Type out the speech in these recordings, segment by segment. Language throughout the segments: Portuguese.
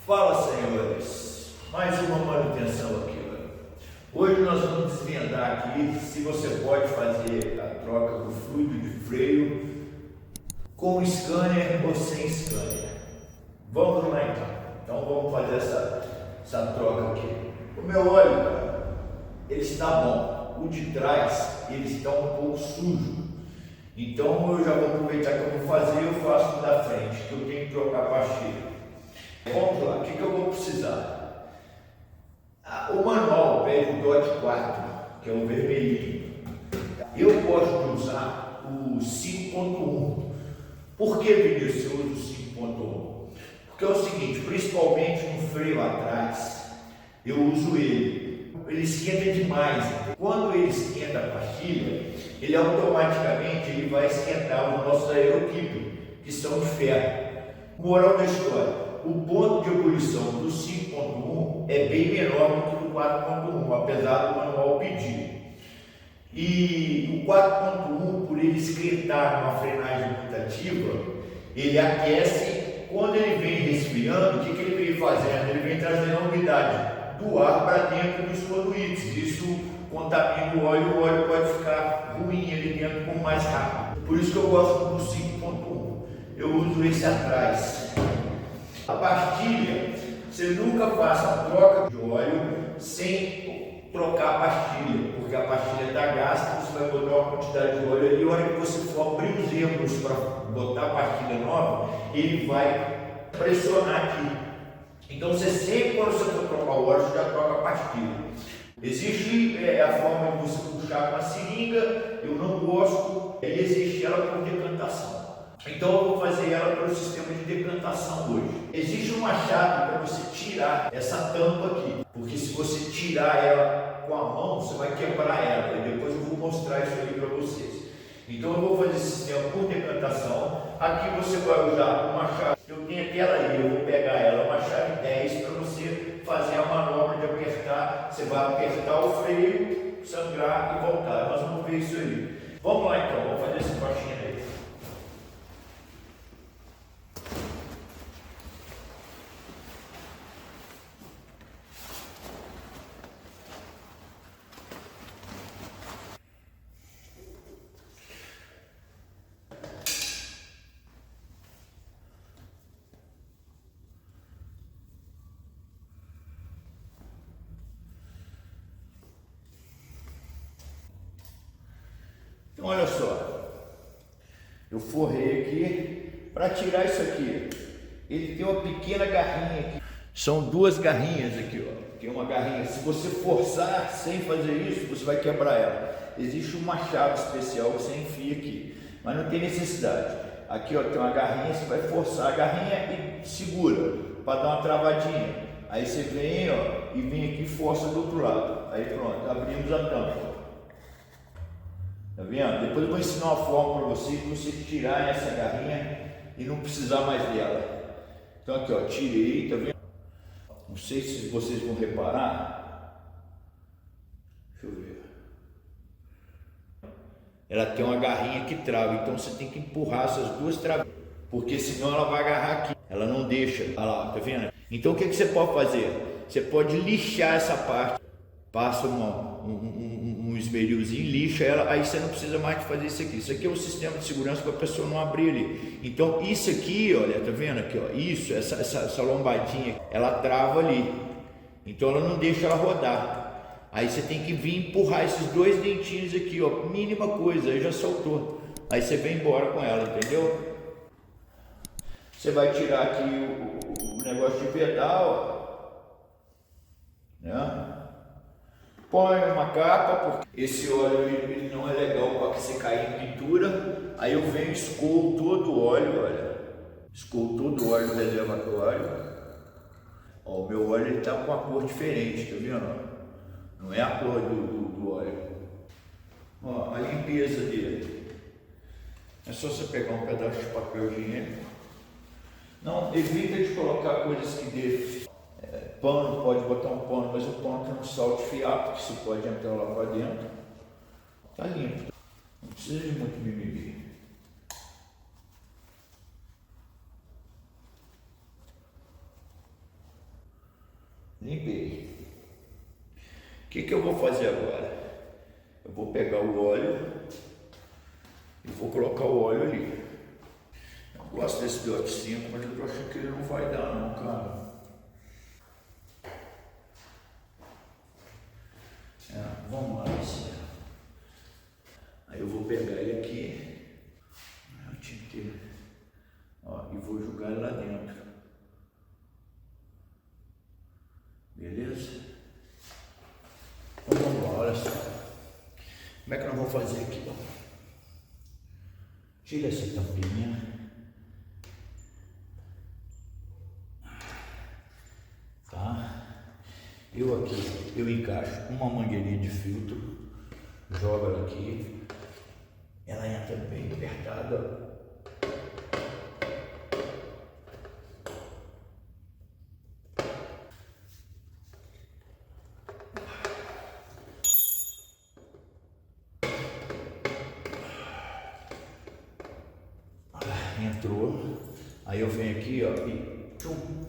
Fala, senhores, mais uma manutenção aqui. Hoje nós vamos desvendar aqui se você pode fazer a troca do fluido de freio com scanner ou sem scanner. Vamos lá então vamos fazer essa troca aqui. O meu óleo, cara, ele está bom, o de trás ele está um pouco sujo. Então eu já vou aproveitar que eu vou fazer, eu faço o da frente, que eu tenho que trocar a pastilha. Vamos lá, o que eu vou precisar? O manual pede o DOT 4, que é o vermelhinho. Eu gosto de usar o 5.1. Por que, Vinícius, eu uso o 5.1? Porque é o seguinte, principalmente no freio atrás, eu uso ele. Ele esquenta demais. Quando ele esquenta a pastilha, ele automaticamente vai esquentar os nossos aeroquímios, que são de ferro. Moral da história. O ponto de ebulição do 5.1 é bem menor do que do 4.1, apesar do manual pedir. E o 4.1, por ele esquentar numa frenagem muito ativa, ele aquece. Quando ele vem resfriando, o que ele vem fazendo? Ele vem trazendo a umidade do ar para dentro dos conduítes. Isso contamina o óleo pode ficar ruim ali dentro com mais rápido. Por isso que eu gosto do 5.1. Eu uso esse atrás. A pastilha, você nunca faça a troca de óleo sem trocar a pastilha, porque a pastilha está gasta, você vai botar uma quantidade de óleo ali, e a hora que você for abrir os êmbolos para botar a pastilha nova, ele vai pressionar aqui. Então você sempre, quando você for trocar o óleo, você já troca a pastilha. Existe a forma de você puxar com a seringa, eu não gosto, e existe ela por decantação. Então eu vou fazer ela pelo sistema de decantação hoje. Existe uma chave para você tirar essa tampa aqui, porque se você tirar ela com a mão, você vai quebrar ela, e depois eu vou mostrar isso aí para vocês. Então eu vou fazer esse sistema por decantação. Aqui você vai usar uma chave, eu tenho aquela ali, eu vou pegar ela, uma chave 10 para você fazer a manobra de apertar. Você vai apertar o freio, sangrar e voltar. Nós vamos ver isso aí. Vamos lá então, vamos fazer essa faixinha aí. Então olha só, eu forrei aqui. Para tirar isso aqui, ele tem uma pequena garrinha aqui, são duas garrinhas aqui, ó. Tem uma garrinha, se você forçar sem fazer isso, você vai quebrar ela. Existe uma chave especial que você enfia aqui, mas não tem necessidade. Aqui, ó, tem uma garrinha, você vai forçar a garrinha e segura, para dar uma travadinha. Aí você vem, ó, e vem aqui e força do outro lado. Aí pronto, abrimos a tampa. Tá vendo? Depois eu vou ensinar uma forma para você tirar essa garrinha e não precisar mais dela. Então aqui, ó, tirei, tá vendo? Não sei se vocês vão reparar. Deixa eu ver. Ela tem uma garrinha que trava, então você tem que empurrar essas duas travinhas, porque senão ela vai agarrar aqui. Ela não deixa. Olha lá, tá vendo? Então o que você pode fazer? Você pode lixar essa parte. Passa um esmerilzinho, lixa ela, aí você não precisa mais de fazer isso aqui. Isso aqui é um sistema de segurança para a pessoa não abrir ali. Então isso aqui, olha, tá vendo aqui, ó, isso, essa lombadinha, ela trava ali. Então ela não deixa ela rodar. Aí você tem que vir empurrar esses dois dentinhos aqui, ó, mínima coisa, aí já soltou. Aí você vem embora com ela, entendeu? Você vai tirar aqui o negócio de pedal, né? Põe uma capa, porque esse óleo ele não é legal para que você cair em pintura. Aí eu venho e escoo todo o óleo, olha. Escoo todo o óleo do reservatório. Ó, o meu óleo está com uma cor diferente, tá vendo? Não é a cor do óleo. Ó, a limpeza dele. É só você pegar um pedaço de papel higiênico. Não, evita de colocar coisas que dê. Pano, pode botar um pano, mas o pano que não salte fiapo, que você pode entrar lá para dentro. Tá limpo. Não precisa de muito mimimi. Limpei. O que eu vou fazer agora? Eu vou pegar o óleo e vou colocar o óleo ali. Eu gosto desse DOT5, mas eu tô achando que ele não vai dar não, cara. Vamos lá, assim. Aí eu vou pegar ele aqui. Eu tinha que... Ó, e vou jogar ele lá dentro. Beleza? Então vamos lá, olha só. Como é que nós vamos fazer aqui? Ó? Tira essa tampinha. Tá? Eu aqui, eu encaixo uma mangueirinha de filtro. Jogo ela aqui. Ela entra bem apertada. Entrou, aí eu venho aqui, ó, e tchum.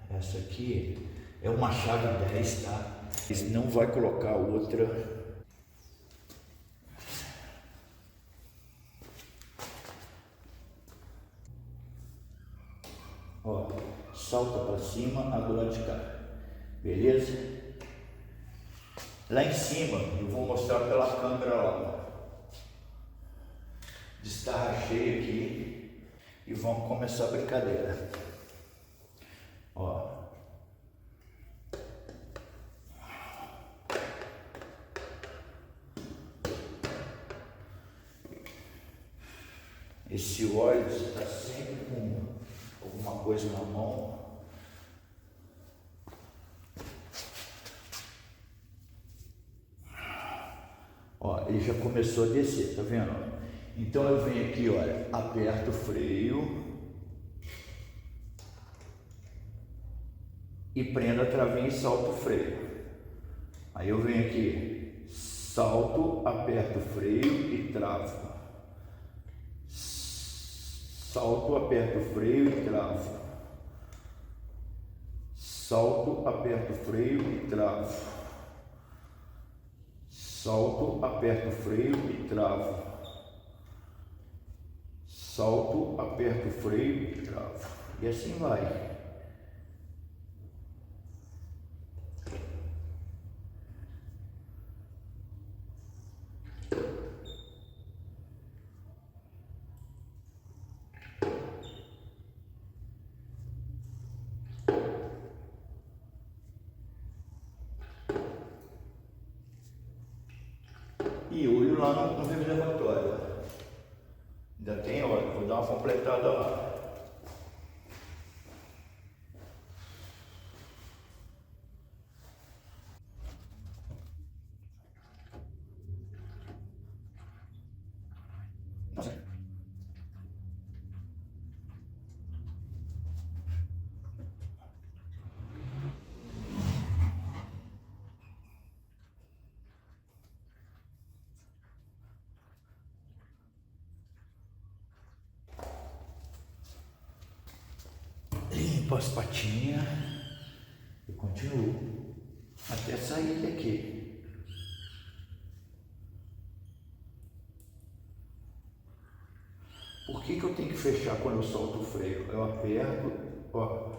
Essa aqui é uma chave 10, tá? Você não vai colocar outra. Ó, salta para cima, a do lado de cá, beleza? Lá em cima, eu vou mostrar pela câmera lá. Destarrachei aqui e vamos começar a brincadeira. Ó. Esse óleo, você está sempre com alguma coisa na mão. Ó, ele já começou a descer, tá vendo? Então eu venho aqui, olha, aperto o freio e prendo a travinha e solto o freio. Aí eu venho aqui, salto, aperto o freio e travo. Salto, aperto o freio e travo. Salto, aperto o freio e travo. Salto, aperto o freio e travo. Salto, aperto o freio e travo. E assim vai. E olho lá no reservatório. Ainda tem óleo, vou dar uma completada lá. Limpo as patinhas e continuo até sair daqui. Por que eu tenho que fechar quando eu solto o freio? Eu aperto, ó,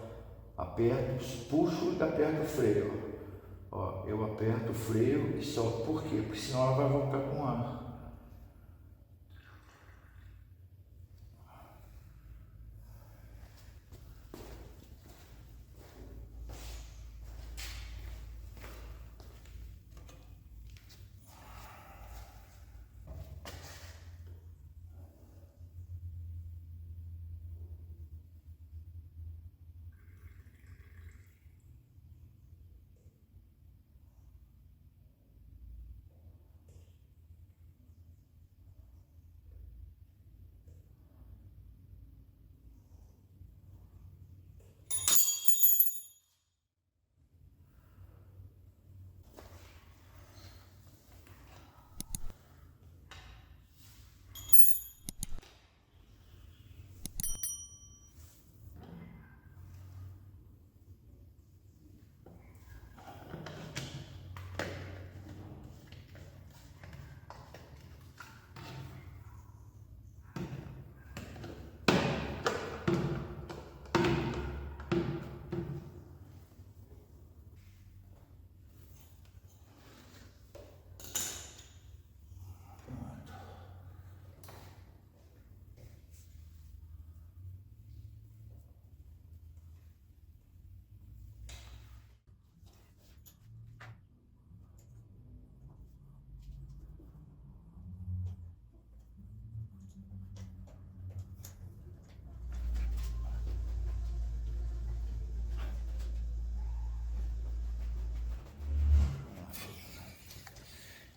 aperto, puxo e aperto o freio. Ó, eu aperto o freio e solto. Por quê? Porque senão ela vai voltar com ar.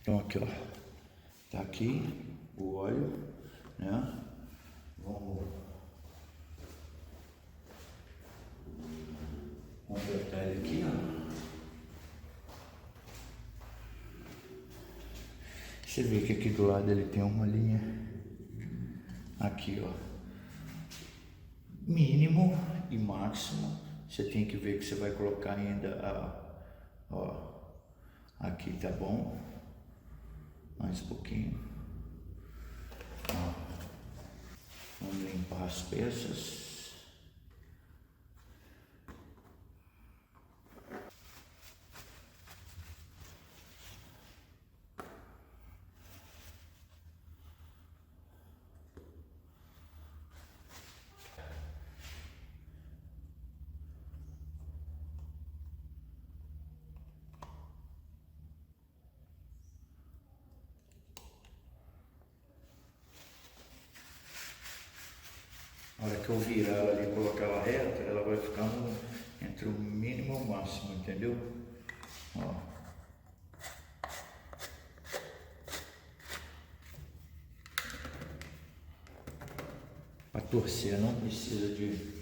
Então aqui, ó, tá aqui o óleo, né? Vamos completar ele aqui, ó. Você vê que aqui do lado ele tem uma linha aqui, ó, mínimo e máximo. Você tem que ver que você vai colocar ainda ó, aqui, tá bom? Mais um pouquinho. Ó. Vamos limpar as peças. A hora que eu virar ela ali e colocar ela reta, ela vai ficar entre o mínimo e o máximo, entendeu? Ó. Para torcer não precisa de...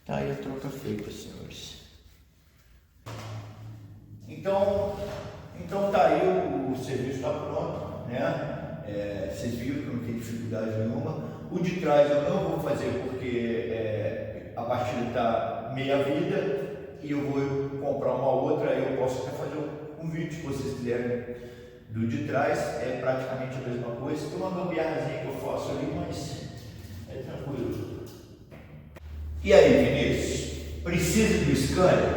Tá aí a troca feita, senhores. Então tá aí, o serviço está pronto, né? Vocês viram que não tem dificuldade nenhuma. O de trás eu não vou fazer porque a partida está meia vida e eu vou comprar uma outra, aí eu posso até fazer um vídeo se vocês quiserem do de trás, é praticamente a mesma coisa. Tem uma gambiarrazinha que eu faço ali, mas é tranquilo. E aí, Vinícius, precisa do scanner?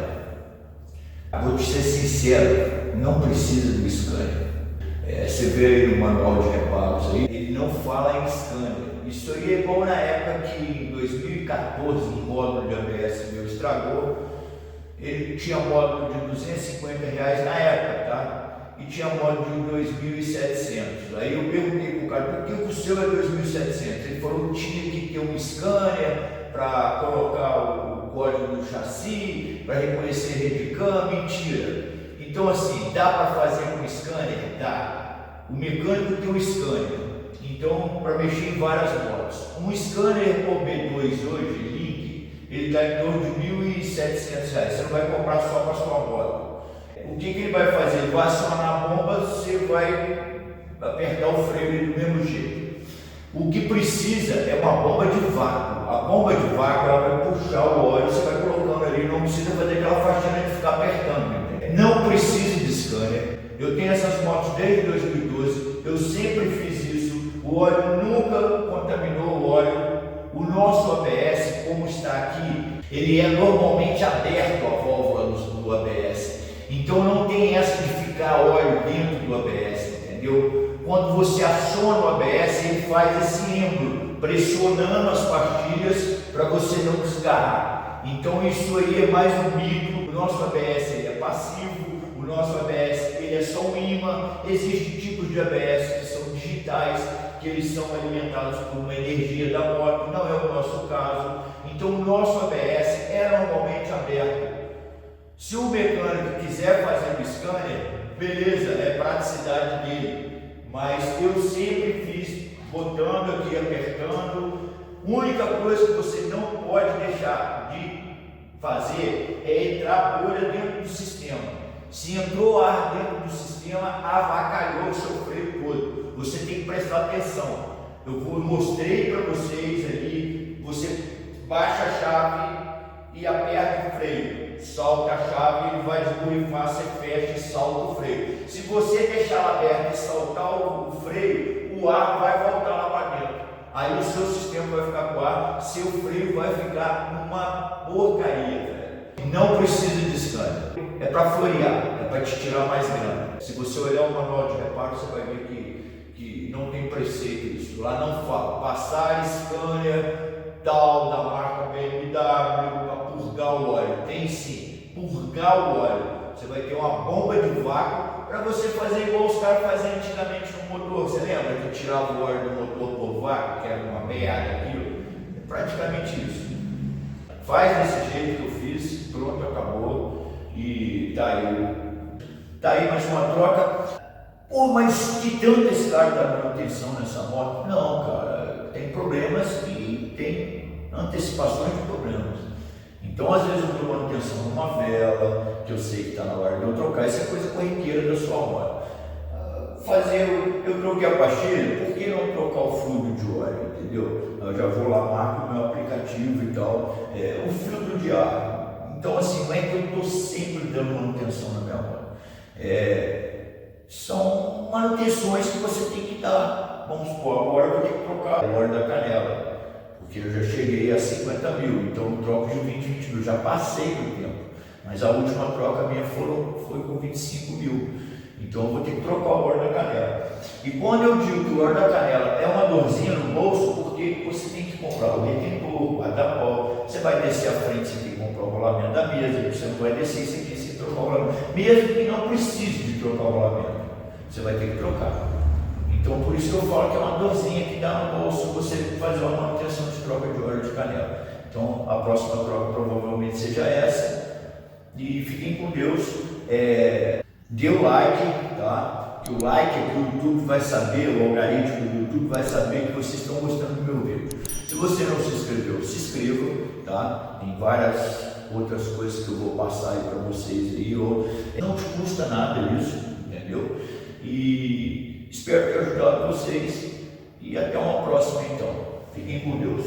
Vou te ser sincero, não precisa do scanner. Você vê aí no manual de reparos aí, ele não fala em scanner. Isso aí é igual na época que em 2014 o módulo de ABS meu estragou. Ele tinha módulo de R$250 na época, tá? E tinha módulo de 2.700. Aí eu perguntei pro cara, por que o seu é 2.700? Ele falou que tinha que ter um scanner para colocar o código do chassi, para reconhecer redicam. Mentira. Então assim, dá para fazer com scanner? Dá. O mecânico tem um scanner. Então, para mexer em várias motos. Um scanner OB2 hoje, Link, ele está em torno de R$1.700. Você não vai comprar só para sua moto. O que ele vai fazer? Ele vai acionar a bomba, você vai apertar o freio do mesmo jeito. O que precisa é uma bomba de vácuo. A bomba de vácuo ela vai puxar o óleo, você vai colocando ali, não precisa fazer aquela faxina de ficar apertando. Entendeu? Não precisa de scanner. Eu tenho essas motos desde 2012, eu sempre fiz isso. O óleo nunca contaminou o óleo. O nosso ABS, como está aqui, ele é normalmente aberto a válvula do ABS. Então não tem essa de ficar óleo dentro do ABS, entendeu? Quando você aciona o ABS, ele faz esse êmbolo, pressionando as pastilhas para você não desgarrar. Então isso aí é mais um mito. O nosso ABS ele é passivo, o nosso ABS ele é só um ímã. Existem tipos de ABS que são digitais, que eles são alimentados por uma energia da moto, não é o nosso caso. Então o nosso ABS é normalmente aberto. Se o mecânico quiser fazer o scanner, beleza, é praticidade dele, mas eu sempre fiz botando aqui, apertando. A única coisa que você não pode deixar de fazer é entrar bolha dentro do sistema. Se entrou ar dentro do sistema, avacalhou o seu freio todo. Você tem que prestar atenção. Eu mostrei para vocês ali, você baixa a chave e aperta o freio. Solta a chave, ele vai desborrifar, você fecha e solta o freio. Se você deixar ela aberta e soltar o freio, o ar vai voltar lá para dentro. Aí o seu sistema vai ficar com ar, seu freio vai ficar uma porcaria, velho. Não precisa de scanner. É para florear, é para te tirar mais grana. Se você olhar o manual de reparo, você vai ver que não tem preceito isso. Lá não fala passar scanner tal da marca BMW para purgar o óleo. Tem sim, purgar o óleo. Você vai ter uma bomba de vácuo para você fazer igual os caras faziam antigamente no motor. Você lembra que tirava o óleo do motor por vácuo, que era uma merda aquilo? É praticamente isso. Faz desse jeito que eu fiz, pronto, acabou. E tá aí mais uma troca. Pô, mas que tanto esse cara dá manutenção nessa moto? Não, cara, tem problemas e tem antecipações de problemas. Então, às vezes, eu dou manutenção numa vela, que eu sei que está na hora de eu trocar, isso é coisa corriqueira da sua moto. Eu troquei a pastilha, por que não trocar o fluido de óleo, entendeu? Eu já vou lá, marco o meu aplicativo e tal, o filtro de ar. Então, assim, não é que eu estou sempre dando manutenção na minha moto. São manutenções que você tem que dar. Vamos supor, agora eu vou ter que trocar o óleo da canela, porque eu já cheguei a 50 mil, então eu troco de 20 mil, já passei do tempo, mas a última troca minha foi com 25 mil, então eu vou ter que trocar o óleo da canela. E quando eu digo que o óleo da canela é uma dorzinha no bolso, porque você tem que comprar o retentor, o guarda-pó, você vai descer à frente, você tem que comprar o rolamento da mesa, você não vai descer isso aqui sem trocar o rolamento, mesmo que não precise de trocar o rolamento, você vai ter que trocar. Então, por isso que eu falo que é uma dorzinha que dá no bolso você fazer uma manutenção de troca de óleo de canela. Então, a próxima troca provavelmente seja essa. E fiquem com Deus. Dê o like, tá? Que o like é que o YouTube vai saber, o algoritmo do YouTube vai saber que vocês estão gostando do meu vídeo. Se você não se inscreveu, se inscreva, tá? Tem várias outras coisas que eu vou passar aí para vocês aí. Não te custa nada isso, entendeu? E espero ter ajudado vocês e até uma próxima então. Fiquem com Deus.